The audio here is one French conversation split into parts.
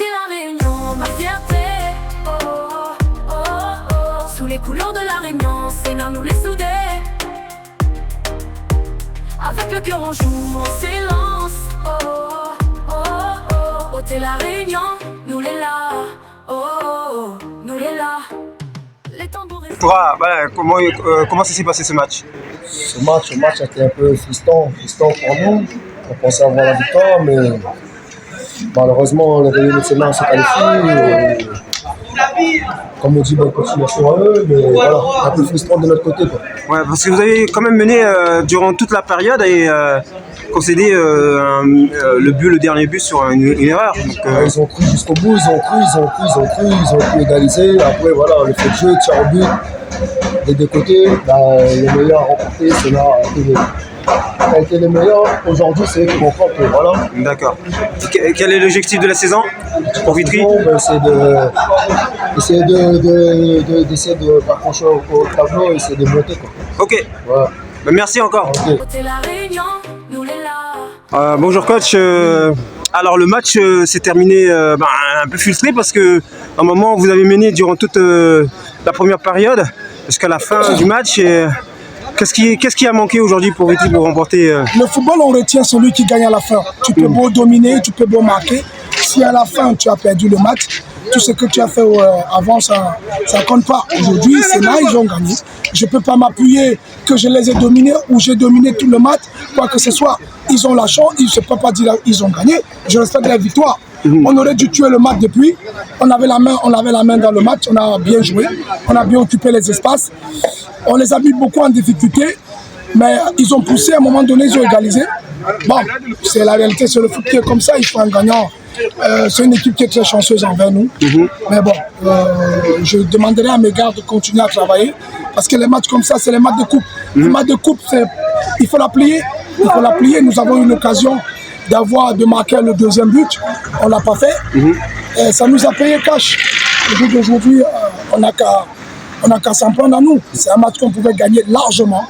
C'était la Réunion, ma fierté. Oh, oh, oh, oh. Sous les couleurs de la Réunion, Sénat nous les soudait. Avec le cœur en joue, on s'élance. Oh, oh, oh, oh. Ôtez la Réunion, nous les là. Oh, oh, oh. Nous les là. Les tambours et... Toi, voilà, comment ça s'est passé ce match? Ce match était un peu frustrant pour nous. On pensait avoir la victoire, mais malheureusement, les Réunions de Sénat se qualifient. Comme on dit, bonne continuation à eux, mais voilà, un peu frustrant de notre côté, quoi. Ouais, parce que vous avez quand même mené durant toute la période et concédé le dernier but sur une erreur. Donc, Ils ont cru jusqu'au bout, ils ont pu égaliser. Après, voilà, le fait de jeu, tir au but, des deux côtés, le meilleur a remporté, Sénat a été le meilleur. Aujourd'hui, c'est eux qui remportent, voilà. D'accord. Quel est l'objectif de la saison pour Vitry? Essayer de rapprocher au tableau et essayer de monter, quoi. Ok. Voilà. Ben, merci encore. Okay. Ôtez la Réunion, nous les là. Bonjour coach. Alors le match s'est terminé un peu frustré parce que à un moment vous avez mené durant toute la première période jusqu'à la fin du match. Qu'est-ce qui a manqué aujourd'hui pour Vitry pour remporter Le football, on retient celui qui gagne à la fin. Tu peux beau dominer, tu peux beau marquer. Si à la fin tu as perdu le match, tout ce que tu as fait avant, ça ne compte pas. Aujourd'hui, c'est là, ils ont gagné. Je ne peux pas m'appuyer que je les ai dominés ou j'ai dominé tout le match, quoi que ce soit. Ils ont la chance, je ne peux pas dire qu'ils ont gagné. Je respecte la victoire. On aurait dû tuer le match depuis. On avait la main dans le match, on a bien joué, on a bien occupé les espaces. On les a mis beaucoup en difficulté, mais ils ont poussé, à un moment donné, ils ont égalisé. Bon, c'est la réalité, c'est le foot qui est comme ça, il faut un gagnant. C'est une équipe qui est très chanceuse envers nous. Mais bon, je demanderai à mes gars de continuer à travailler, parce que les matchs comme ça, c'est les matchs de coupe. Les matchs de coupe, il faut la plier. Il faut la plier. Nous avons eu l'occasion de marquer le deuxième but. On ne l'a pas fait. Et ça nous a payé cash. Le but d'aujourd'hui, on n'a qu'à s'en prendre à nous. C'est un match qu'on pouvait gagner largement.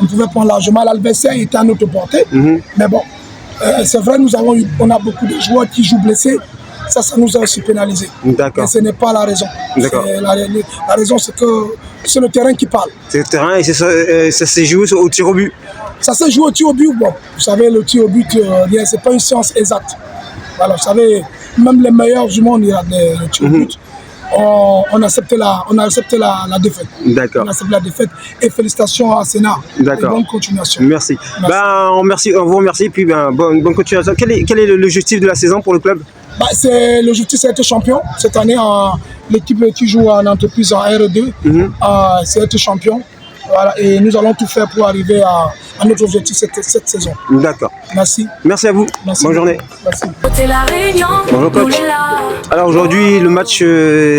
On pouvait prendre largement. L'adversaire était à notre portée. Mais bon, c'est vrai, on a beaucoup de joueurs qui jouent blessés. Ça nous a aussi pénalisé. D'accord. Mais ce n'est pas la raison. La raison, c'est que c'est le terrain qui parle. C'est le terrain et ça s'est joué au tir au but. Ça s'est joué au tir au but. Bon, vous savez, le tir au but, c'est pas une science exacte. Voilà, vous savez, même les meilleurs du monde, il y a des tirs au but. On accepte la défaite. D'accord. On accepte la défaite et félicitations à Sénat. D'accord. Bonne continuation. Merci. On vous remercie et puis bonne continuation. Quel est l'objectif de la saison pour le club? L'objectif, c'est être champion. Cette année, l'équipe qui joue en entreprise en RE2, c'est être champion. Voilà, et nous allons tout faire pour arriver à notre objectif cette saison. D'accord. Merci. Merci à vous. Merci. Bonne journée. Merci. Ôtez la Réunion, Bonjour nous coach. les là. Alors aujourd'hui, le match,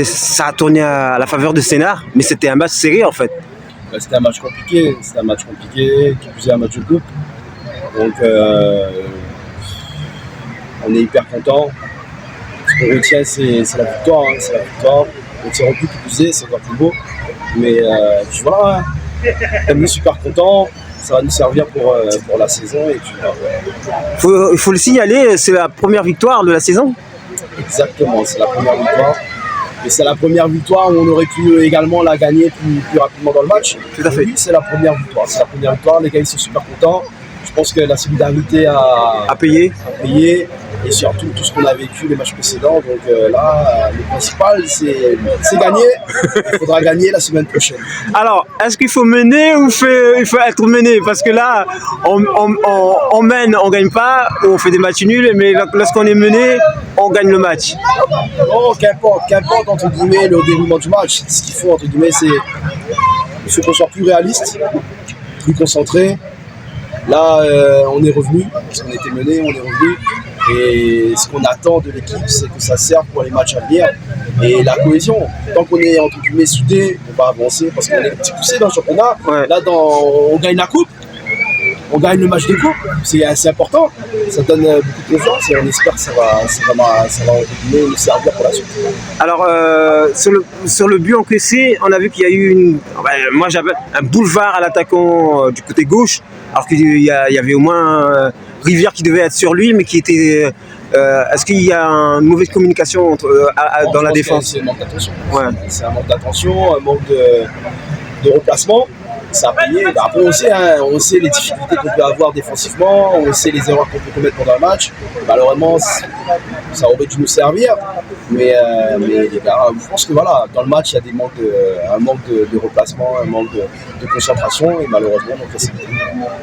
ça a tourné à la faveur de Sénat, mais c'était un match serré en fait. C'était un match compliqué, qui plus est un match de coupe. Donc on est hyper content. Ce qu'on retient, c'est la victoire. C'est la victoire. On tire au but qui plus est, c'est encore plus beau. Mais puis voilà, on est super content. Ça va nous servir pour la saison. Et puis, Il faut le signaler, c'est la première victoire de la saison. Exactement, c'est la première victoire. Et c'est la première victoire où on aurait pu également la gagner plus rapidement dans le match. Tout à fait. Oui, c'est la première victoire. C'est la première victoire. Les gars, ils sont super contents. Je pense que la solidarité a payé. Et surtout tout ce qu'on a vécu les matchs précédents. Donc là, le principal, c'est gagner. Il faudra gagner la semaine prochaine. Alors, est-ce qu'il faut mener ou il faut être mené? Parce que là, on mène, on ne gagne pas, on fait des matchs nuls, mais lorsqu'on est mené, on gagne le match. Non, qu'importe entre guillemets le déroulement du match. Ce qu'il faut entre guillemets, c'est il faut qu'on soit plus réaliste, plus concentré. Là, on est revenu, parce qu'on était mené, on est revenu. Et ce qu'on attend de l'équipe, c'est que ça serve pour les matchs à venir. Et la cohésion, tant qu'on est entre guillemets soudés, on va avancer parce qu'on est petit poussé dans le championnat. Ouais. Là, on gagne la coupe, on gagne le match de coupe, c'est assez important. Ça donne beaucoup de confiance et on espère que ça va entre guillemets nous servir pour la suite. Alors, sur le but encaissé, on a vu qu'il y a eu moi j'avais un boulevard à l'attaquant du côté gauche, alors qu'il y avait au moins Rivière qui devait être sur lui, mais qui était Est-ce qu'il y a une mauvaise communication dans la défense? C'est un manque d'attention. Ouais. C'est un manque d'attention, un manque de replacement. Ça a payé. Bah, après, on sait les difficultés qu'on peut avoir défensivement, on sait les erreurs qu'on peut commettre pendant le match. Malheureusement, ça aurait dû nous servir. Mais les gars, je pense que voilà, dans le match, il y a un manque de replacement, un manque de concentration. Et malheureusement, donc, c'est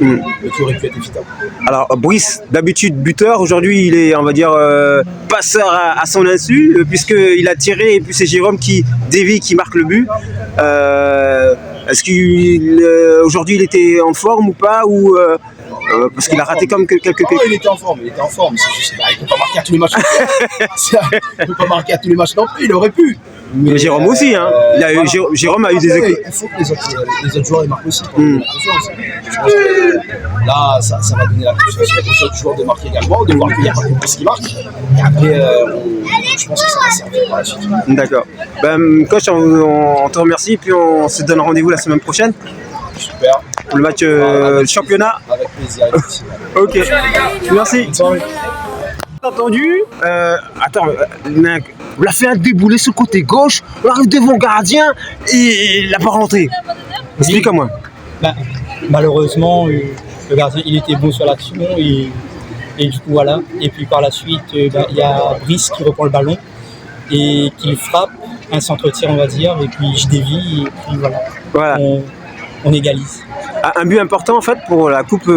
le qui aurait pu être évident. Alors, Brice, d'habitude buteur, aujourd'hui, il est, on va dire, passeur à son insu, puisqu'il a tiré et puis c'est Jérôme qui dévie, qui marque le but. Est-ce qu'aujourd'hui il était en forme ou pas, ou parce qu'il a raté comme quelques... Oh, il était en forme. C'est juste, il ne peut pas marquer à tous les matchs. Il ne peut pas marquer à tous les matchs non plus, il aurait pu. Mais Jérôme aussi, hein. Jérôme a eu des... Il faut que les autres joueurs ils marquent aussi. Pour donner la confiance. Je pense que là, ça va donner la confiance aux autres joueurs de marquer également, de voir qu'il n'y a pas que Brice qui marque. Et après, je pense que ça va servir par la suite. D'accord. Ben, coach, on te remercie, puis on se donne rendez-vous la semaine prochaine. Super. Pour le match championnat. Avec plaisir. Ok. Merci. Entendu, attends, on l'a fait un déboulé sur le côté gauche, on arrive devant le gardien et il n'a pas rentré. Explique-moi. Bah, malheureusement, le gardien il était bon sur l'action et du coup voilà. Et puis par la suite, il y a Brice qui reprend le ballon et qui frappe, un centre-tir on va dire, et puis je dévie et puis voilà. On égalise. Un but important en fait pour la coupe,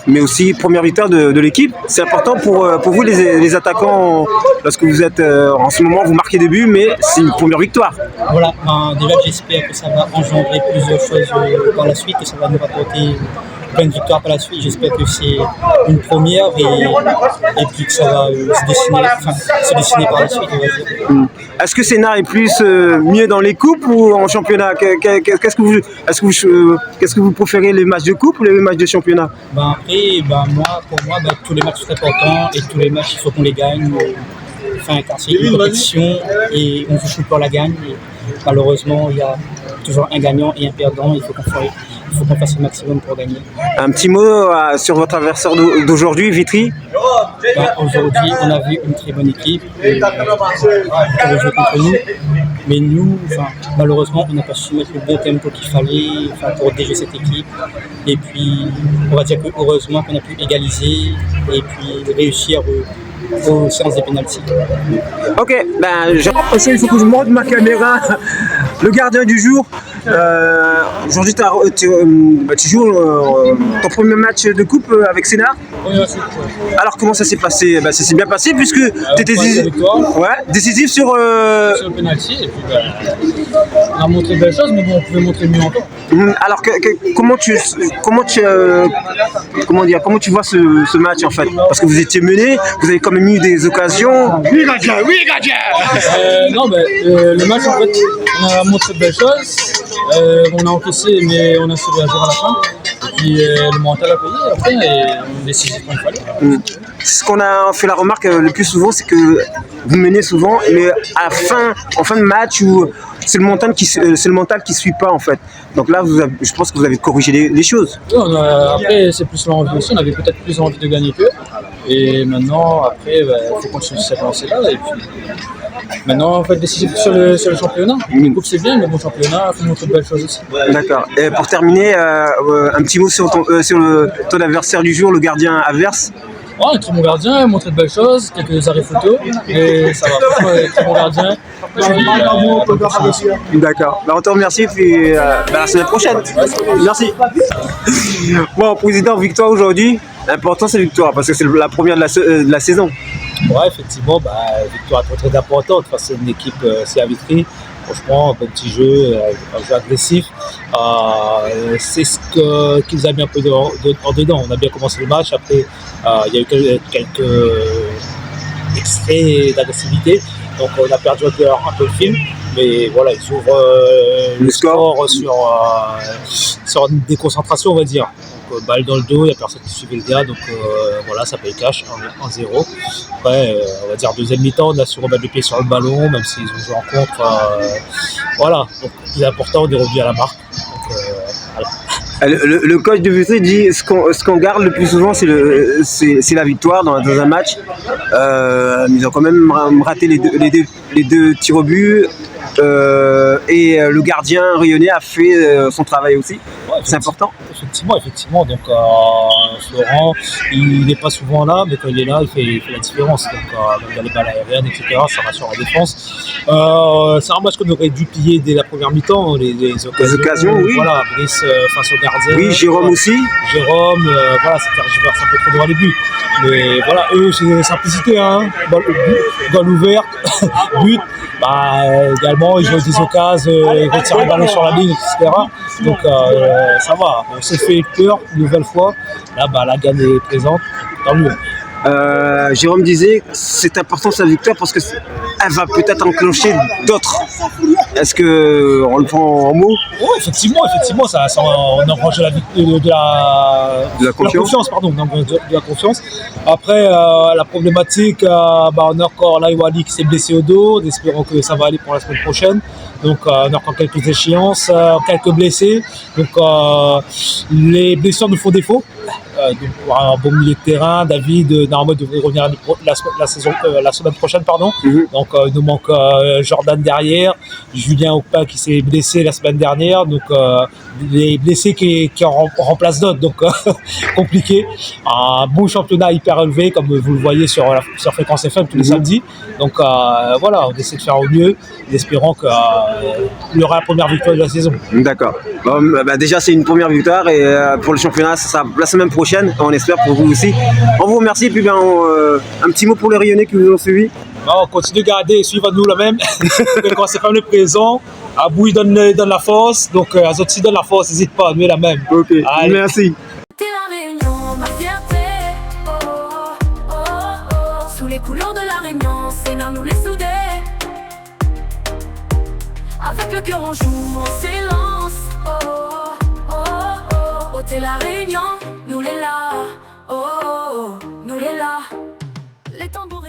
mais aussi première victoire de l'équipe. C'est important pour vous les attaquants, lorsque vous êtes en ce moment, vous marquez des buts, mais c'est une première victoire. Voilà, déjà j'espère que ça va engendrer plusieurs choses par la suite, que ça va nous rapporter plein de victoires par la suite. J'espère que c'est une première et puis que ça va se dessiner par la suite. On va dire. Est-ce que Sénart est plus mieux dans les coupes ou en championnat? Qu'est-ce que vous préférez, les matchs de coupe ou les matchs de championnat? Après, pour moi, tous les matchs sont importants et tous les matchs, il faut qu'on les gagne. Car c'est une compétition et on joue pour la gagne. Et malheureusement, il y a toujours un gagnant et un perdant. Il faut qu'on fasse le maximum pour gagner. Un petit mot sur votre adversaire d'aujourd'hui, Vitry? Aujourd'hui, on a vu une très bonne équipe qui avait joué contre nous. Mais nous, malheureusement, on n'a pas su mettre le bon tempo qu'il fallait pour déjouer cette équipe. Et puis, on va dire que heureusement qu'on a pu égaliser et puis réussir aux séances des pénaltys. Ok, il faut que je monte ma caméra. Le gardien du jour. Aujourd'hui, tu joues ton premier match de coupe avec Sénart. Oui, merci. Alors, comment ça s'est passé? Ça s'est bien passé puisque tu étais décisif sur le penalty. Et puis, on a montré de belles choses, mais bon, on pouvait montrer mieux encore. Alors, comment tu vois ce match en fait? Parce que vous étiez mené, vous avez quand même eu des occasions. Oui, gardien, oui, gardien. Le match, en fait, on a montré de belles choses. On a encaissé, mais on a su réagir à la fin. Puis le mental a payé après et on décide quand il fallait. Ce qu'on a fait la remarque le plus souvent, c'est que vous menez souvent, mais en fin de match, c'est le mental qui suit pas en fait. Donc là, je pense que vous avez corrigé les choses. Oui, après, c'est plus l'envie aussi. On avait peut-être plus envie de gagner qu'eux. Et maintenant, après, il faut continuer cette lancée-là. Et puis, maintenant, on va être décisif sur le championnat. Le groupe, c'est bien, mais bon, championnat, il faut montrer de belles choses aussi. D'accord. Et pour terminer, un petit mot sur ton adversaire du jour, le gardien adverse. Un très bon gardien, montrer de belles choses, quelques arrêts photos, et ça va. Très bon gardien. D'accord. On te remercie, puis la semaine prochaine. Merci. Bon, président, victoire aujourd'hui. L'important, c'est la victoire, parce que c'est la première de la saison. Ouais, effectivement, victoire très importante face à une équipe, c'est à Vitry. Franchement, un petit jeu, un jeu agressif. C'est ce qui nous a mis un peu en dedans. On a bien commencé le match. Après, il y a eu quelques extraits d'agressivité. Donc, on a perdu un peu le film. Mais voilà, ils ouvrent le score sur une déconcentration, on va dire. Donc, balle dans le dos, il n'y a personne qui suivait le gars. Donc, voilà, ça paye cash, 1-0. Après, on va dire deuxième mi-temps, on a su remettre le pied sur le ballon, même s'ils ont joué en contre. Voilà, donc il est important de revenir à la marque. Donc, voilà. Le coach de Vitry dit ce qu'on garde le plus souvent, c'est la victoire dans un match. Ils ont quand même raté les deux tirs au but. Et le gardien Rayonné a fait son travail aussi. Ouais, c'est important. Effectivement. Donc Florent, il n'est pas souvent là, mais quand il est là, il fait la différence. Donc dans les balles aériennes, etc., ça rassure la défense. C'est un match qu'on aurait dû piller dès la première mi-temps. Les occasions, oui. Voilà, Brice face au gardien. Oui, Jérôme aussi. Jérôme, voilà, c'était un peu trop devant les buts. Mais voilà, eux, c'est simplicité, hein. Balle ouverte, but. Également, ils jouent des occasions, ils retirent le ballon sur la ligne, etc. Donc ça va, on s'est fait peur une nouvelle fois. Là, la gagne est présente, tant mieux. Jérôme disait c'est important sa victoire parce qu'elle va peut-être enclencher d'autres. Est-ce qu'on le prend en mot? Oui, effectivement, ça, on engrange de la confiance. De la confiance. Après, la problématique, on a encore là Iwali qui s'est blessé au dos, espérons que ça va aller pour la semaine prochaine. Donc on a encore quelques échéances, quelques blessés. Donc les blessures nous font défaut. Donc pour un bon milieu de terrain, David normalement devrait revenir la semaine prochaine, pardon. Donc il nous manque Jordan derrière, Julien Okpa qui s'est blessé la semaine dernière, donc les blessés qui remplacent d'autres, donc compliqué. Un bon championnat hyper élevé comme vous le voyez sur Fréquence FM tous les samedis. Donc voilà, on essaie de faire au mieux, en espérant qu'il y aura la première victoire de la saison. D'accord. Bon, déjà c'est une première victoire et pour le championnat ça sera la semaine prochaine, on espère pour vous aussi. On vous remercie et puis un petit mot pour les Rayonnais qui vous ont suivi. On continue de garder et suivre nous la même. Quand c'est comme le présent, Abou il donne la force, donc Azotti donne la force, n'hésite pas, nous la même. Ok, allez. Merci. T'es la Réunion, ma fierté. Sous les couleurs de la Réunion, c'est là nous les soudés. Avec le cœur on joue, on s'élance. T'es la Réunion, nous les là. Nous les là. Les tambours.